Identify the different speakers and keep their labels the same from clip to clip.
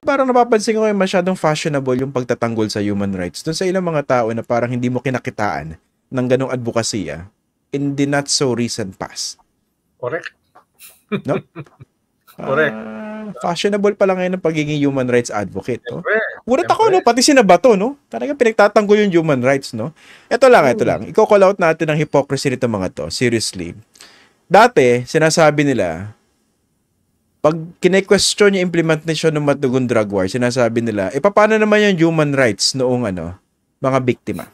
Speaker 1: parang napapansin ko ngayon masyadong fashionable yung pagtatanggol sa human rights. Doon sa ilang mga tao na parang hindi mo kinakitaan ng ganong advokasya in the not so recent past.
Speaker 2: Correct.
Speaker 1: No?
Speaker 2: Correct.
Speaker 1: Fashionable pala ngayon ng pagiging human rights advocate. No? Gulat
Speaker 2: Siyempre.
Speaker 1: ako, no? Pati sina Bato, no? Talagang pinagtatanggol yung human rights, no? Ito lang. I-call out natin ang hypocrisy nito mga to. Seriously. Dati, sinasabi nila, pag kine-question yung implementation ng Matugun Drug War, sinasabi nila, paano naman yung human rights noong mga biktima?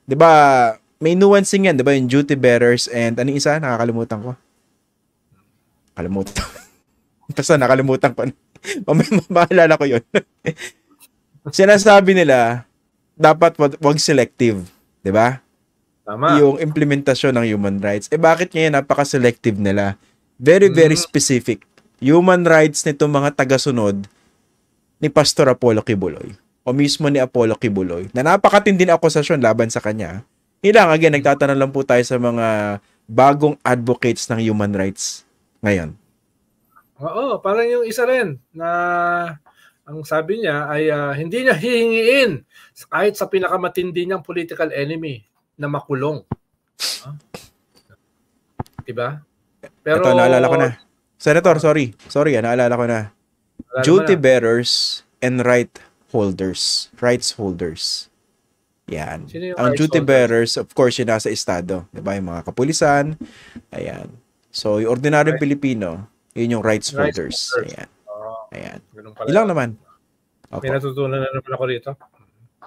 Speaker 1: 'Di ba? May nuancing yan, 'di ba? Yung duty bearers and anong isa? Nakakalimutan ko. Basta nakalimutan ko. Maalala ko yun. Sinasabi nila, dapat wag selective. 'Di ba?
Speaker 2: Tama.
Speaker 1: Yung implementasyon ng human rights. Bakit ngayon napaka-selective nila? Very, very specific. Human rights nitong mga tagasunod ni Pastor Apollo Kibuloy o mismo ni Apollo Kibuloy na napakatinding akusasyon laban sa kanya. Again, nagtatanong lang po tayo sa mga bagong advocates ng human rights ngayon.
Speaker 2: Oo, parang yung isa rin na ang sabi niya ay hindi niya hihingiin kahit sa pinakamatindi niyang political enemy na makulong. Diba? Pero
Speaker 1: ito, naalala ko na. Senator, sorry, naalala ko na. Duty bearers and rights holders. Yan. Ang duty bearers, of course, yun nasa estado. Diba? Yung mga kapulisan. Ayan. So, yung ordinaryong Pilipino, yun yung rights holders. Ayan. Ilang naman.
Speaker 2: May natutunan na naman ako rito.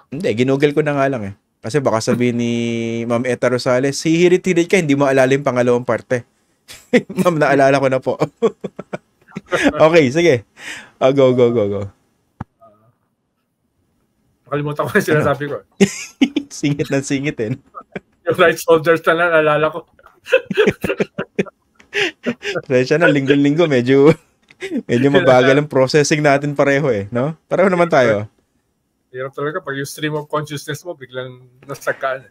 Speaker 1: Hindi, ginugol ko na nga lang eh. Kasi baka sabihin ni Ma'am Eta Rosales, hihirit-hirit ka, hindi mo alala yung pangalawang parte. Ma'am, naalala ko na po. Okay, sige. Go.
Speaker 2: Nakalimutan ko yung sinasabi ko.
Speaker 1: Singit na singit eh.
Speaker 2: Yung rights holders na lang, naalala ko.
Speaker 1: Presya na, linggo-linggo, medyo mabagal ang processing natin pareho eh. No? Pareho naman tayo.
Speaker 2: Hirap talaga pag yung stream of consciousness mo biglang nasagkaan.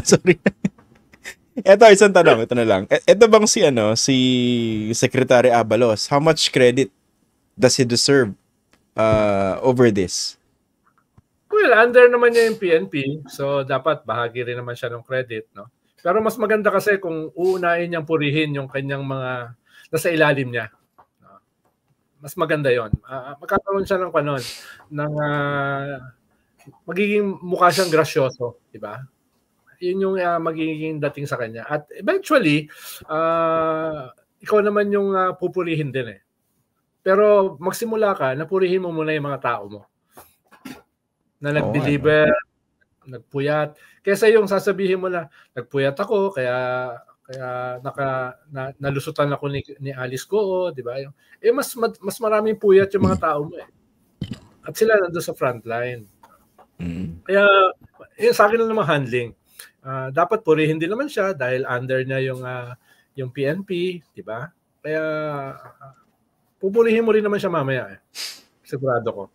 Speaker 1: Sorry. Ito, isang tanong. Ito na lang. Ito bang si Secretary Abalos, how much credit does he deserve over this?
Speaker 2: Well, under naman niya yung PNP, so dapat bahagi rin naman siya ng credit, no? Pero mas maganda kasi kung uunahin niyang purihin yung kanyang mga nasa ilalim niya. Mas maganda yon. Magkakaroon siya ng magiging mukha siyang grasyoso, di ba? Yun yung magiging dating sa kanya. At eventually, ikaw naman yung pupurihin din eh. Pero magsimula ka, napurihin mo muna yung mga tao mo. Na nag-deliver, nagpuyat. Kesa yung sasabihin mo na, nagpuyat ako, kaya nalusutan ako ni Alice Goo, di ba? Mas maraming puyat yung mga tao mo eh. At sila nandoon sa frontline. Kaya, sa akin lang naman handling. Dapat purihin din naman siya dahil under niya yung PNP, di ba? Kaya, pupurihin mo rin naman siya mamaya eh. Sigurado ko.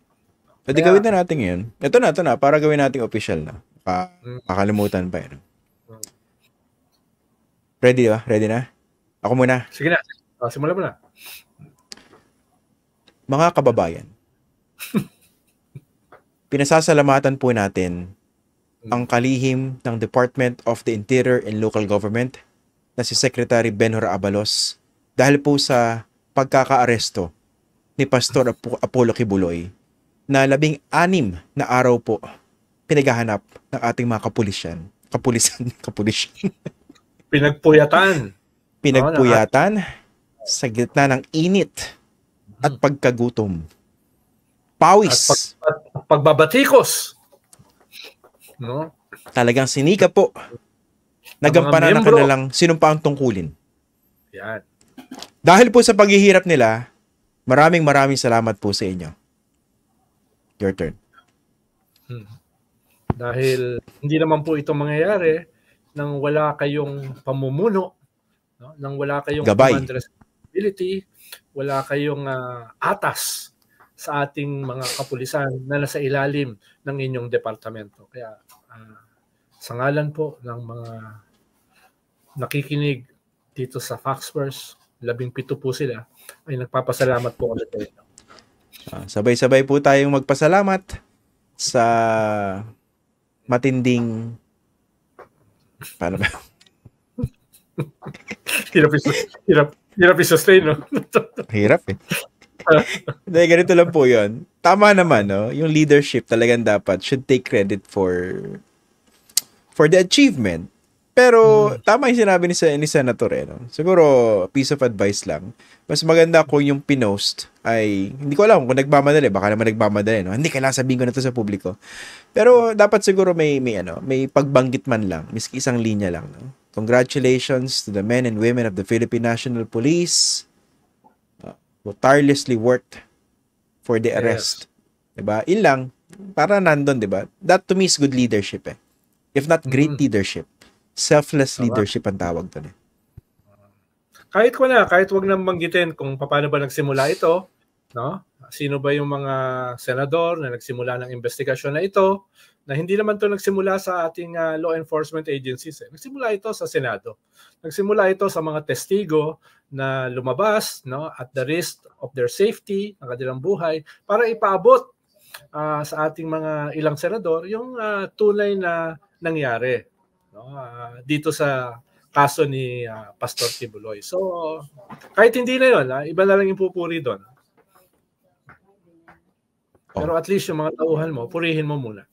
Speaker 1: Pwede gawin na natin yun. Ito na, para gawin natin official na. Makalimutan pa yun. Ready ba? Ready na? Ako muna.
Speaker 2: Sige na. Simulan mo na.
Speaker 1: Mga kababayan, pinasasalamatan po natin ang kalihim ng Department of the Interior and Local Government na si Secretary Benhur Abalos dahil po sa pagkakaaresto ni Pastor Apollo Kibuloy na 16 na araw po pinaghahanap ng ating mga kapulisan. Pinagpuyatan sa gitna ng init at pagkagutom. Pawis.
Speaker 2: At pagbabatikos. No?
Speaker 1: Talagang sinika po. Nagampanan na kanilang sinumpaang tungkulin.
Speaker 2: Yan.
Speaker 1: Dahil po sa paghihirap nila, maraming salamat po sa inyo. Your turn.
Speaker 2: Dahil hindi naman po ito mangyayari nang wala kayong pamumuno, no? Nang wala kayong
Speaker 1: gabay,
Speaker 2: responsibility, wala kayong atas sa ating mga kapulisan na nasa ilalim ng inyong departamento. Kaya sa ngalan po ng mga nakikinig dito sa Fox First, 17 po sila, ay nagpapasalamat po ulit sa inyo.
Speaker 1: Sabay-sabay po tayong magpasalamat sa matinding paano ba?
Speaker 2: Hirap i-sustain, no?
Speaker 1: Hirap eh. Dahil ganito lang po yun. Tama naman, no? Yung leadership talagang dapat should take credit for the achievement. Pero tama yung sinabi ni Senator, no? Siguro, piece of advice lang. Mas maganda kung yung pinost ay, hindi ko alam kung nagmamadali, baka naman nagmamadali, no? Hindi, kailangan sabihin ko na to sa publiko. Pero dapat siguro may pagbanggit man lang, miski isang linya lang, no? Congratulations to the men and women of the Philippine National Police who tirelessly worked for the arrest. Diba? Yun lang. Para nandun, diba? That to me is good leadership eh. If not great leadership. Selfless leadership ang tawag doon eh.
Speaker 2: Kahit wag nang banggitin kung paano ba nagsimula ito, no? Sino ba yung mga senador na nagsimula ng investigasyon na ito, na hindi naman to nagsimula sa ating law enforcement agencies. Nagsimula ito sa Senado. Nagsimula ito sa mga testigo na lumabas, no, at the risk of their safety, ng kanilang buhay, para ipaabot sa ating mga ilang senador yung tunay na nangyari, no, dito sa kaso ni Pastor Kibuloy. So, kahit hindi na yun, iba na lang yung pupuri doon. Pero at least yung mga tauhan mo, purihin mo muna.